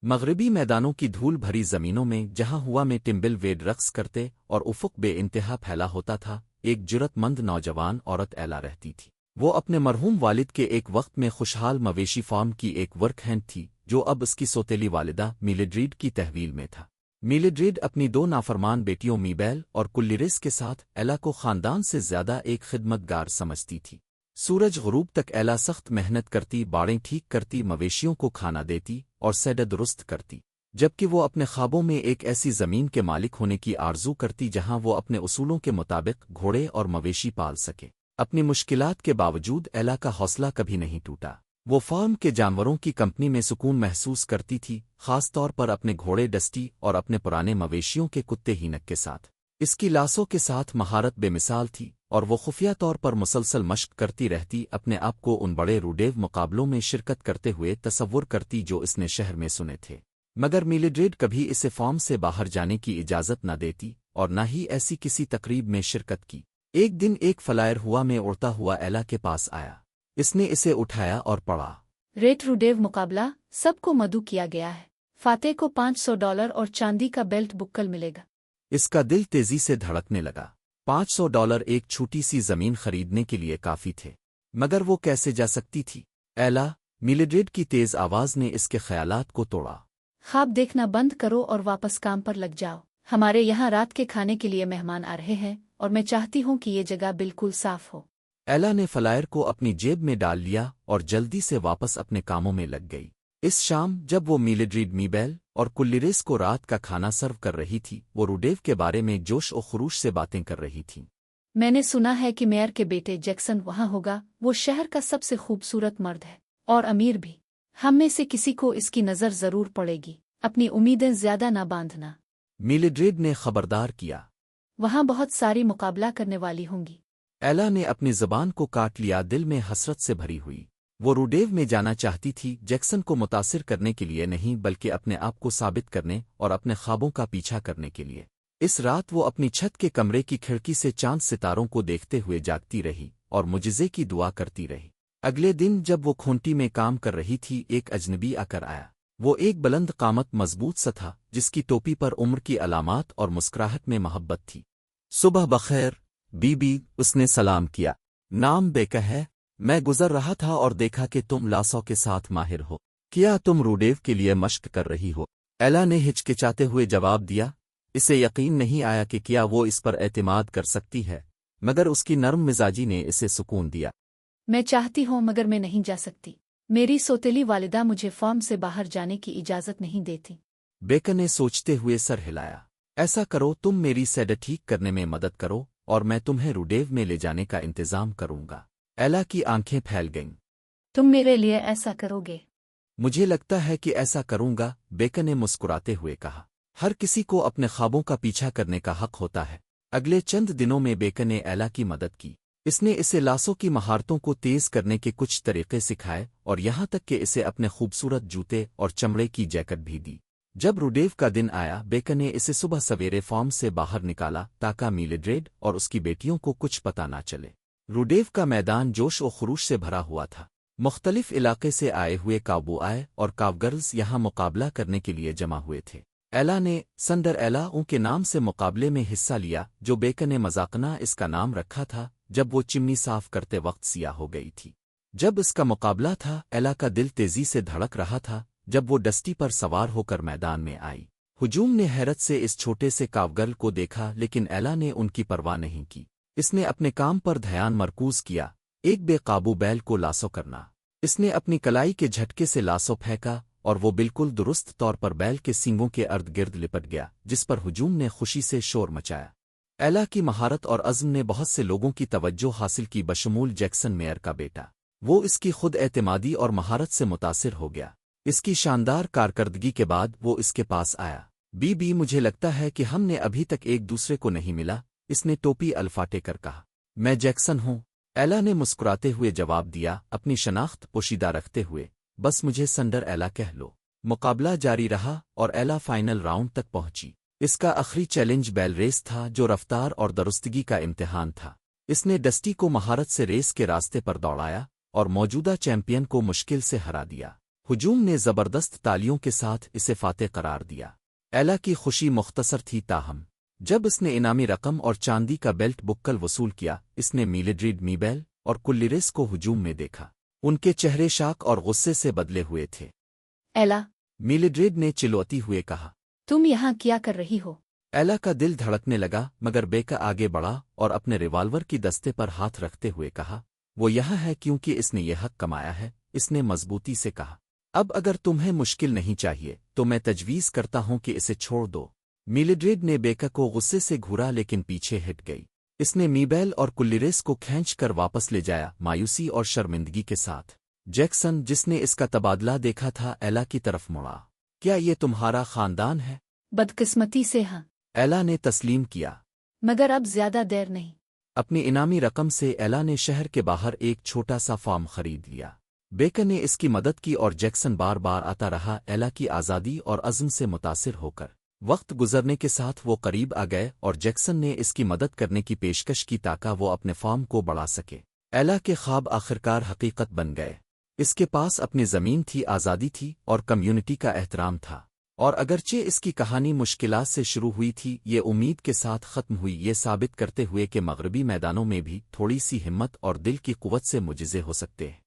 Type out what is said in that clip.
مغربی میدانوں کی دھول بھری زمینوں میں جہاں ہوا میں ٹمبل ویڈ رقص کرتے اور افق بے انتہا پھیلا ہوتا تھا، ایک جرت مند نوجوان عورت ایلا رہتی تھی۔ وہ اپنے مرحوم والد کے ایک وقت میں خوشحال مویشی فارم کی ایک ورک ہینڈ تھی، جو اب اس کی سوتیلی والدہ میلڈریڈ کی تحویل میں تھا۔ میلڈریڈ اپنی دو نافرمان بیٹیوں میبیل اور کلیرس کے ساتھ ایلا کو خاندان سے زیادہ ایک خدمت گار سمجھتی تھی۔ سورج غروب تک ایلا سخت محنت کرتی، باڑیں ٹھیک کرتی، مویشیوں کو کھانا دیتی اور سیڈ درست کرتی، جبکہ وہ اپنے خوابوں میں ایک ایسی زمین کے مالک ہونے کی آرزو کرتی جہاں وہ اپنے اصولوں کے مطابق گھوڑے اور مویشی پال سکے۔ اپنی مشکلات کے باوجود ایلا کا حوصلہ کبھی نہیں ٹوٹا۔ وہ فارم کے جانوروں کی کمپنی میں سکون محسوس کرتی تھی، خاص طور پر اپنے گھوڑے ڈسٹی اور اپنے پرانے مویشیوں کے کتے ہینک کے ساتھ۔ اس کی لاسوں کے ساتھ مہارت بے مثال تھی، اور وہ خفیہ طور پر مسلسل مشق کرتی رہتی، اپنے آپ کو ان بڑے روڈیو مقابلوں میں شرکت کرتے ہوئے تصور کرتی جو اس نے شہر میں سنے تھے۔ مگر میلڈریڈ کبھی اسے فارم سے باہر جانے کی اجازت نہ دیتی، اور نہ ہی ایسی کسی تقریب میں شرکت کی۔ ایک دن ایک فلائر ہوا میں اڑتا ہوا ایلا کے پاس آیا۔ اس نے اسے اٹھایا اور پڑھا۔ ریٹ روڈیو مقابلہ سب کو مدعو کیا گیا ہے۔ فاتح کو $500 اور چاندی کا بیلٹ بکل ملے گا۔ اس کا دل تیزی سے دھڑکنے لگا۔ $500 ایک چھوٹی سی زمین خریدنے کے لیے کافی تھے، مگر وہ کیسے جا سکتی تھی؟ ایلا، میلڈریڈ کی تیز آواز نے اس کے خیالات کو توڑا۔ خواب دیکھنا بند کرو اور واپس کام پر لگ جاؤ۔ ہمارے یہاں رات کے کھانے کے لیے مہمان آ رہے ہیں، اور میں چاہتی ہوں کہ یہ جگہ بالکل صاف ہو۔ ایلا نے فلائر کو اپنی جیب میں ڈال لیا اور جلدی سے واپس اپنے کاموں میں لگ گئی۔ اس شام جب وہ میلڈریڈ میبیل اور کلیرس کو رات کا کھانا سرو کر رہی تھی، وہ روڈیو کے بارے میں جوش و خروش سے باتیں کر رہی تھی۔ میں نے سنا ہے کہ میئر کے بیٹے جیکسن وہاں ہوگا۔ وہ شہر کا سب سے خوبصورت مرد ہے، اور امیر بھی۔ ہم میں سے کسی کو اس کی نظر ضرور پڑے گی۔ اپنی امیدیں زیادہ نہ باندھنا۔ میلڈریڈ نے خبردار کیا۔ وہاں بہت ساری مقابلہ کرنے والی ہوں گی۔ ایلا نے اپنی زبان کو کاٹ لیا، دل میں حسرت سے بھری ہوئی۔ وہ روڈیو میں جانا چاہتی تھی، جیکسن کو متاثر کرنے کے لیے نہیں بلکہ اپنے آپ کو ثابت کرنے اور اپنے خوابوں کا پیچھا کرنے کے لیے۔ اس رات وہ اپنی چھت کے کمرے کی کھڑکی سے چاند ستاروں کو دیکھتے ہوئے جاگتی رہی اور معجزے کی دعا کرتی رہی۔ اگلے دن جب وہ کھونٹی میں کام کر رہی تھی، ایک اجنبی آ کر آیا۔ وہ ایک بلند قامت مضبوط سا تھا، جس کی ٹوپی پر عمر کی علامات اور مسکراہٹ میں محبت تھی۔ صبح بخیر بی بی، اس نے سلام کیا۔ نام بیکا ہے۔ میں گزر رہا تھا اور دیکھا کہ تم لاسوں کے ساتھ ماہر ہو۔ کیا تم روڈیو کے لیے مشق کر رہی ہو؟ ایلا نے ہچکچاتے ہوئے جواب دیا۔ اسے یقین نہیں آیا کہ کیا وہ اس پر اعتماد کر سکتی ہے، مگر اس کی نرم مزاجی نے اسے سکون دیا۔ میں چاہتی ہوں مگر میں نہیں جا سکتی۔ میری سوتیلی والدہ مجھے فارم سے باہر جانے کی اجازت نہیں دیتی۔ بیکا نے سوچتے ہوئے سر ہلایا۔ ایسا کرو، تم میری سیڈ ٹھیک کرنے میں مدد کرو اور میں تمہیں روڈیو میں لے جانے کا انتظام کروں گا۔ ایلا کی آنکھیں پھیل گئیں۔ تم میرے لیے ایسا کرو گے؟ مجھے لگتا ہے کہ ایسا کروں گا، بیکا نے مسکراتے ہوئے کہا۔ ہر کسی کو اپنے خوابوں کا پیچھا کرنے کا حق ہوتا ہے۔ اگلے چند دنوں میں بیکا نے ایلا کی مدد کی۔ اس نے اسے لاسوں کی مہارتوں کو تیز کرنے کے کچھ طریقے سکھائے اور یہاں تک کہ اسے اپنے خوبصورت جوتے اور چمڑے کی جیکٹ بھی دی۔ جب روڈیو کا دن آیا، بیکا نے اسے صبح سویرے فارم سے باہر نکالا تاکہ میلڈریڈ اور اس کی بیٹیوں کو کچھ پتہ نہ چلے۔ روڈیو کا میدان جوش و خروش سے بھرا ہوا تھا۔ مختلف علاقے سے آئے ہوئے کاوبو آئے اور کاوگرلز یہاں مقابلہ کرنے کے لیے جمع ہوئے تھے۔ ایلا نے سنڈر ایلا ان کے نام سے مقابلے میں حصہ لیا، جو بیکا نے مذاقنہ اس کا نام رکھا تھا جب وہ چمنی صاف کرتے وقت سیاہ ہو گئی تھی۔ جب اس کا مقابلہ تھا، ایلا کا دل تیزی سے دھڑک رہا تھا جب وہ ڈسٹی پر سوار ہو کر میدان میں آئی۔ ہجوم نے حیرت سے اس چھوٹے سے کاوگرل کو دیکھا، لیکن ایلا نے ان کی پرواہ نہیں کی۔ اس نے اپنے کام پر دھیان مرکوز کیا، ایک بے قابو بیل کو لاسو کرنا۔ اس نے اپنی کلائی کے جھٹکے سے لاسو پھینکا اور وہ بالکل درست طور پر بیل کے سینگوں کے ارد گرد لپٹ گیا، جس پر ہجوم نے خوشی سے شور مچایا۔ ایلا کی مہارت اور عزم نے بہت سے لوگوں کی توجہ حاصل کی، بشمول جیکسن میئر کا بیٹا۔ وہ اس کی خود اعتمادی اور مہارت سے متاثر ہو گیا۔ اس کی شاندار کارکردگی کے بعد وہ اس کے پاس آیا۔ بی بی، مجھے لگتا ہے کہ ہم نے ابھی تک ایک دوسرے کو نہیں ملا، اس نے ٹوپی الفاٹے کر کہا۔ میں جیکسن ہوں، ایلا نے مسکراتے ہوئے جواب دیا، اپنی شناخت پوشیدہ رکھتے ہوئے۔ بس مجھے سنڈر ایلا کہہ لو۔ مقابلہ جاری رہا اور ایلا فائنل راؤنڈ تک پہنچی۔ اس کا آخری چیلنج بیل ریس تھا، جو رفتار اور درستگی کا امتحان تھا۔ اس نے ڈسٹی کو مہارت سے ریس کے راستے پر دوڑایا اور موجودہ چیمپئن کو مشکل سے ہرا دیا۔ ہجوم نے زبردست تالیوں کے ساتھ اسے فاتح قرار دیا۔ ایلا کی خوشی مختصر تھی تاہم جب اس نے انعامی رقم اور چاندی کا بیلٹ بکل وصول کیا، اس نے میلڈریڈ میبیل اور کلیریس کو ہجوم میں دیکھا۔ ان کے چہرے شاک اور غصے سے بدلے ہوئے تھے۔ ایلا، میلڈریڈ نے چلوتی ہوئے کہا۔ تم یہاں کیا کر رہی ہو؟ ایلا کا دل دھڑکنے لگا مگر بیکا آگے بڑھا اور اپنے ریوالور کی دستے پر ہاتھ رکھتے ہوئے کہا، وہ یہاں ہے کیونکہ اس نے یہ حق کمایا ہے۔ اس نے مضبوطی سے کہا، اب اگر تمہیں مشکل نہیں چاہیے تو میں تجویز کرتا ہوں کہ اسے چھوڑ دو۔ میلڈریڈ نے بیکا کو غصے سے گھورا لیکن پیچھے ہٹ گئی۔ اس نے میبیل اور کلیریس کو کھینچ کر واپس لے جایا، مایوسی اور شرمندگی کے ساتھ۔ جیکسن، جس نے اس کا تبادلہ دیکھا تھا، ایلا کی طرف مڑا۔ کیا یہ تمہارا خاندان ہے؟ بدقسمتی سے ہاں، ایلا نے تسلیم کیا۔ مگر اب زیادہ دیر نہیں۔ اپنی انعامی رقم سے ایلا نے شہر کے باہر ایک چھوٹا سا فارم خرید لیا۔ بیکر نے اس کی مدد کی اور جیکسن بار بار آتا رہا، ایلا کی آزادی اور عزم سے متاثر ہو کر۔ وقت گزرنے کے ساتھ وہ قریب آ گئے اور جیکسن نے اس کی مدد کرنے کی پیشکش کی تاکہ وہ اپنے فارم کو بڑھا سکے۔ ایلا کے خواب آخرکار حقیقت بن گئے۔ اس کے پاس اپنی زمین تھی، آزادی تھی اور کمیونٹی کا احترام تھا۔ اور اگرچہ اس کی کہانی مشکلات سے شروع ہوئی تھی، یہ امید کے ساتھ ختم ہوئی، یہ ثابت کرتے ہوئے کہ مغربی میدانوں میں بھی تھوڑی سی ہمت اور دل کی قوت سے معجزے ہو سکتے ہیں۔